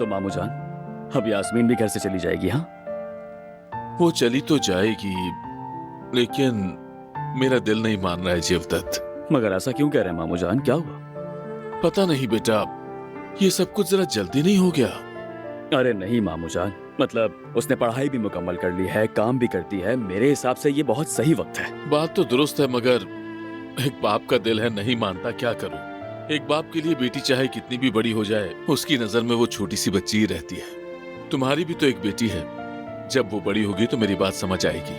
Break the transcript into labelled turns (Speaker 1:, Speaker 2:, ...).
Speaker 1: तो मामू जान, अब यास्मीन भी घर से चली जाएगी। हाँ,
Speaker 2: वो चली तो जाएगी, लेकिन मेरा दिल नहीं मान रहा है जेवदत्त।
Speaker 1: मगर ऐसा क्यों कह रहे हैं मामू जान, क्या हुआ?
Speaker 2: पता नहीं बेटा, ये सब कुछ जरा जल्दी नहीं हो गया?
Speaker 1: अरे नहीं मामू जान, मतलब उसने पढ़ाई भी मुकम्मल कर ली है, काम भी करती है। मेरे हिसाब से ये बहुत सही वक्त है।
Speaker 2: बात तो दुरुस्त है, मगर एक बाप का दिल है, नहीं मानता, क्या करूं? एक बाप के लिए बेटी चाहे कितनी भी बड़ी हो जाए, उसकी नजर में वो छोटी सी बच्ची ही रहती है। तुम्हारी भी तो एक बेटी है, जब वो बड़ी होगी तो मेरी बात समझ आएगी।